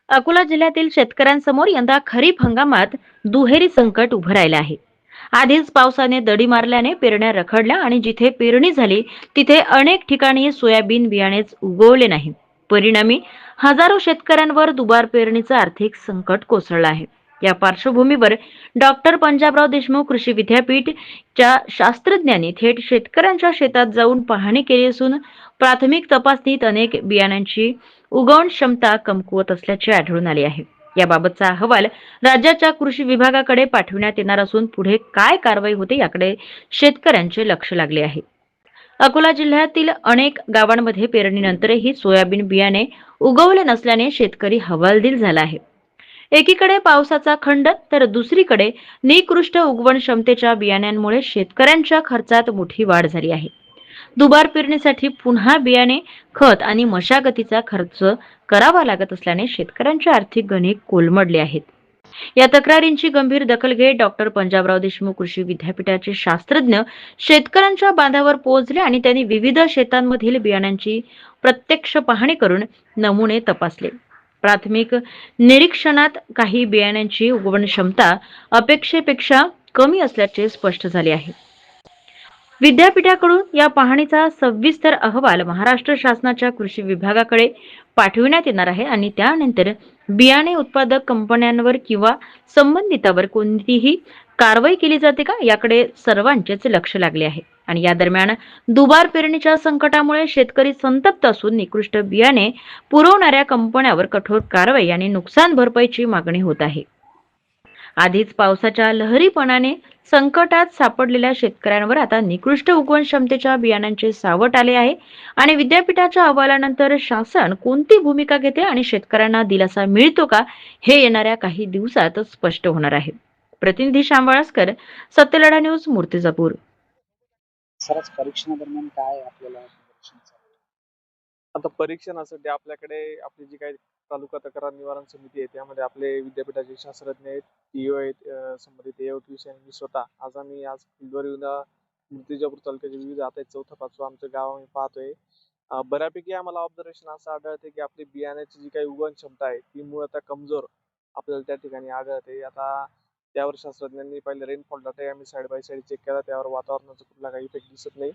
अकोला जिल्ह्यातील शेतकऱ्यांसमोर यंदा खरीप हंगामात दुहेरी संकट उभं राहिलं आहे. आधीच पावसाने दडी मारल्याने पेरण्या रखडल्या आणि जिथे पेरणी झाली तिथे अनेक ठिकाणी सोयाबीन बियाणेच उगवले नाही. परिणामी हजारो शेतकऱ्यांवर दुबार पेरणीचं आर्थिक संकट कोसळलं आहे. या पार्श्वभूमीवर डॉक्टर पंजाबराव देशमुख कृषी विद्यापीठच्या शास्त्रज्ञांनी थेट शेतकऱ्यांच्या शेतात जाऊन पाहणी केली असून प्राथमिक तपासणीत अनेक बियाणांची उगवण क्षमता कमकुवत असल्याचे आढळून आले आहे. याबाबतचा अहवाल राज्याच्या कृषी विभागाकडे पाठविण्यात येणार असून पुढे काय कारवाई होते याकडे शेतकऱ्यांचे लक्ष लागले आहे. अकोला जिल्ह्यातील अनेक गावांमध्ये पेरणीनंतरही सोयाबीन बियाणे उगवले नसल्याने शेतकरी हवालदिल झाला आहे. एकीकडे पावसाचा खंड तर दुसरीकडे निकृष्ट उगवण क्षमतेच्या बियाण्यांमुळे शेतकऱ्यांच्या खर्चात मोठी वाढ झाली आहे. दुबार पेरणीसाठी पुन्हा बियाणे, खत आणि मशागतीचा खर्च करावा लागत असल्याने शेतकऱ्यांचे आर्थिक गणित कोलमडले आहेत. या तक्रारींची गंभीर दखल घेत डॉक्टर पंजाबराव देशमुख कृषी विद्यापीठाचे शास्त्रज्ञ शेतकऱ्यांच्या बांधावर पोहोचले आणि त्यांनी विविध शेतांमधील बियाणांची प्रत्यक्ष पाहणी करून नमुने तपासले. प्राथमिक निरीक्षणात काही बियाण्यांची उगवण क्षमता अपेक्षेपेक्षा कमी असल्याचे स्पष्ट झाले आहे. विद्यापीठाकडून या पाहणीचा सविस्तर अहवाल महाराष्ट्र शासनाच्या कृषी विभागाकडे पाठविण्यात येणार आहे आणि त्यानंतर बियाणे उत्पादक कंपन्यांवर किंवा संबंधितावर कोणतीही कारवाई केली जाते का याकडे सर्वांचेच लक्ष लागले आहे. आणि या दरम्यान दुबार पेरणीच्या संकटामुळे शेतकरी संतप्त असून निकृष्ट बियाणे पुरवणाऱ्या कंपन्यांवर कठोर कारवाई आणि नुकसान भरपाईची मागणी होत आहे. आधीच पावसाच्या लहरीपणाने संकटात सापडलेल्या शेतकऱ्यांवर आता निकृष्ट उगवण क्षमतेच्या बियाणांचे सावट आले आहे आणि विद्यापीठाच्या अहवालानंतर शासन कोणती भूमिका घेते आणि शेतकऱ्यांना दिलासा मिळतो का हे येणाऱ्या काही दिवसात स्पष्ट होणार आहे. प्रतिनिधी शांबळासकर, सत्यलढा न्यूज, मूर्तिजापूर. सरास परीक्षणादरम्यान काय आपल्याला निदर्शनास आलं? आता परीक्षणासाठी आपल्याकडे आपली जी काही तालुका तक्रार निवारण समिती आहे त्यामध्ये आपले विद्यापीठाचे शास्त्रज्ञ आहेत, टीओ आहेत, संबंधित एओट विषय आणि मी स्वतः आज फील्डवर येऊन मूर्तिजापूर तालुक्याचे विविध आता 4-5 आमचं गाव आम्ही पाहतोय. बऱ्यापैकी आम्हाला ऑब्झर्वेशन असं आढळते की आपली बियाण्याची जी काही उगवण क्षमता आहे ती मूळतः कमजोर आपल्याला त्या ठिकाणी आढळते. आता त्यावर शास्त्रज्ञांनी पहिले रेनफॉल डाटा आम्ही साईड बाय साईड चेक केला, त्यावर वातावरणाचा कुठला काही इफेक्ट दिसत नाही.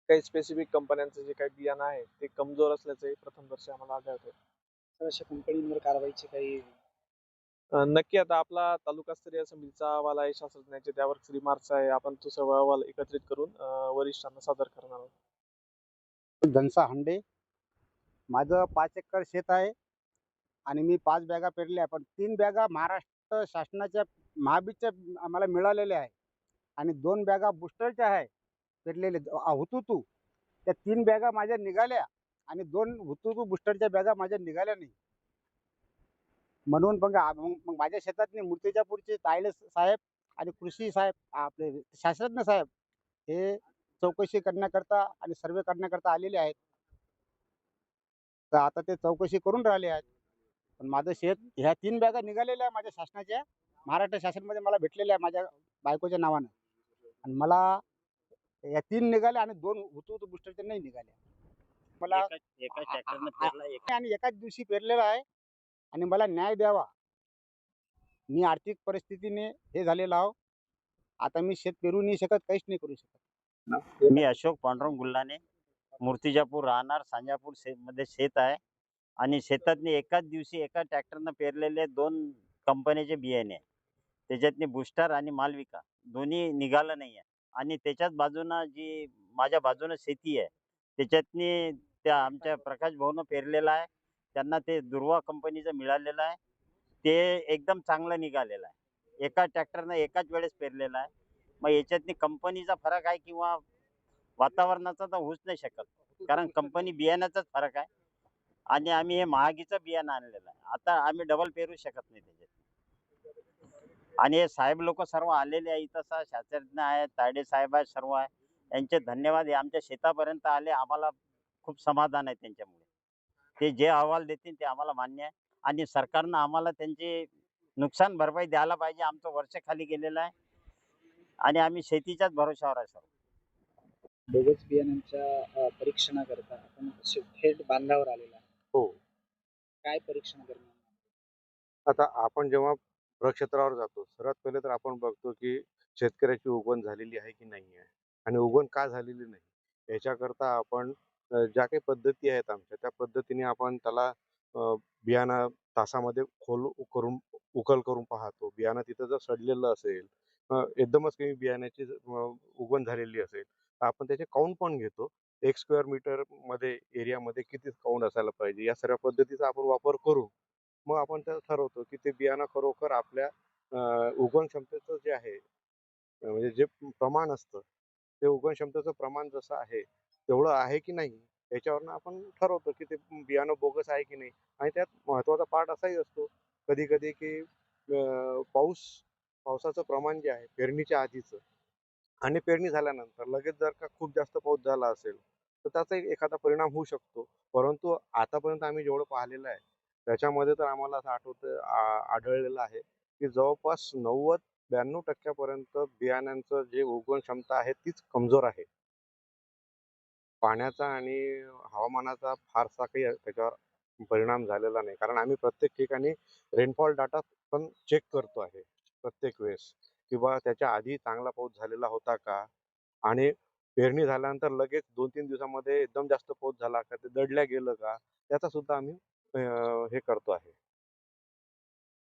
काही स्पेसिफिक कंपन्यांचं जे काही बियाणं आहे ते कमजोर असल्याचे प्रथमदर्शी आम्हाला आढळते. तर अशा कंपनींवर कारवाईचे काही नक्की आता आपला तालुकास्तरीय समितीचा अहवाल आहे शास्त्रज्ञांचे, त्यावर रिमार्क्स आहे. आपण तो सर्व अहवाल एकत्रित करून वरिष्ठांना सादर करणार आहोत. घनसा हंडे. माझं 5 एकर शेत आहे आणि मी 5 बॅगा पेरल्या, पण 3 बॅगा महाराष्ट्र शासनाच्या महाबीजच्या आम्हाला मिळालेल्या आहे आणि 2 बॅगा बूस्टरच्या आहे पेरलेले हुतुतू. त्या 3 बॅगा माझ्या निघाल्या आणि 2 हुतुतू बूस्टरच्या बॅगा माझ्या निघाल्या नाही. म्हणून मग माझ्या शेतातनी मूर्तिजापूरचे तायले साहेब आणि कृषी साहेब आपले शास्त्रज्ञ साहेब हे चौकशी करण्याकरता आणि सर्वे करण्याकरता आलेले आहेत. तर आता ते चौकशी करून राहिले आहेत. पण माझं शेत ह्या 3 बॅगा निघालेल्या आहे माझ्या शासनाच्या, महाराष्ट्र शासनमध्ये मला भेटलेल्या आहे माझ्या बायकोच्या नावानं. आणि मला या 3 निघाल्या आणि 2 हुतुतू बूस्टरच्या नाही निघाल्या. मला एका ट्रॅक्टरनं पेरला आणि एकाच दिवशी पेरलेला आहे आणि मला न्याय द्यावा. मी आर्थिक परिस्थितीने हे झालेलो आहो. आता मी शेत पेरू नाही शकत, काहीच नाही करू शकत. मी अशोक पांडुरंग गुल्हाने, मूर्तिजापूर राहणार, सांजापूर मध्ये शेत आहे आणि शेतातनी एकाच दिवशी एका ट्रॅक्टरनं पेरलेले 2 कंपनीचे बियाणे आहे. त्याच्यातनी बुस्टर आणि मालविका दोन्ही निघालं नाही आहे. आणि त्याच्याच बाजूनं जी माझ्या बाजूनं शेती आहे त्याच्यातनी त्या आमच्या प्रकाश भाऊनं पेरलेलं आहे. त्यांना ते दुर्वा कंपनीचं मिळालेलं आहे. ते एकदम चांगलं निघालेलं आहे. एका ट्रॅक्टरनं एकाच वेळेस पेरलेलं आहे. मग याच्यातनी कंपनीचा फरक आहे किंवा वातावरणाचा तर होऊच नाही शकत, कारण कंपनी बियाण्याचाच फरक आहे. आणि आम्ही हे महागीचं बियाणं आणलेलं आहे. आता आम्ही डबल पेरू शकत नाही त्याच्यात. आणि हे साहेब लोक सर्व आलेले आहे इथं, शास्त्रज्ञ आहेत, तायडे साहेब आहेत, सर्व आहे. यांचे धन्यवाद. हे आमच्या शेतापर्यंत आले, आम्हाला खूप समाधान आहे त्यांच्यामुळे. ते जे अहवाल देतील ते आम्हाला मान्य आहे आणि सरकारनं आम्हाला त्यांची नुकसान भरपाई द्यायला पाहिजे. आमचं वर्ष खाली गेलेलं आहे आणि आम्ही शेतीच्याच भरोशावर आहे सर. बोगस बियाणांच्या परीक्षणाकरता आपण थेट बांधावर आलेला आहे. हो. काय परीक्षण करणार? आता आपण जेव्हा प्रक्षेत्रावर जातो, सर्वात पहिले तर आपण बघतो की शेतकऱ्याची उगवण झालेली आहे की नाही आहे आणि उगवण का झालेली नाही याच्याकरता आपण ज्या काही पद्धती आहेत आमच्या त्या पद्धतीने आपण त्याला बियाणं तासामध्ये करून उकल करून पाहतो. बियाणं तिथं जर सडलेलं असेल, एकदमच काही बियाण्याची उगवण झालेली असेल, तर आपण त्याचे काउंट पण घेतो. 1 स्क्वेअर मीटरमध्ये एरियामध्ये किती काउंट असायला पाहिजे, या सर्व पद्धतीचा आपण वापर करून मग आपण ते ठरवतो की ते बियाणं खरोखर आपल्या उगवण क्षमतेचं जे आहे, म्हणजे जे प्रमाण असतं, ते उगवण क्षमतेचं प्रमाण जसं आहे, तेवढं आहे की नाही, याच्यावरनं आपण ठरवतो की ते बियाणं बोगस आहे की नाही. आणि त्यात महत्त्वाचा पार्ट असाही असतो कधी-कधी की पावसाचं प्रमाण जे आहे पेरणीच्या आधीचं आणि पेरणी झाल्यानंतर लगेच जर का खूप जास्त पाऊस झाला असेल, तर त्याचा एक एखादा परिणाम होऊ शकतो. परंतु आतापर्यंत आम्ही जेवढं पाहिलेलं आहे, त्याच्यामध्ये तर आम्हाला असं आढळलेलं आहे, की जवळपास 90-92% पर्यंत बियाण्यांचं जे उगवण क्षमता आहे तीच कमजोर आहे. पाण्याचा आणि हवामानाचा फारसा काही त्याच्यावर परिणाम झालेला नाही. कारण आम्ही प्रत्येक ठिकाणी रेनफॉल डाटा पण चेक करतो आहे प्रत्येक वेळेस, की बा त्याच्या आधी चांगला पाऊस झालेला होता का? आणि पेरणी झाल्यानंतर लगेच 2-3 दिवसामध्ये एकदम जास्त पाऊस झाला का? ते दडल्या गेलं का? त्याचा सुद्धा आम्ही हे करतो आहे.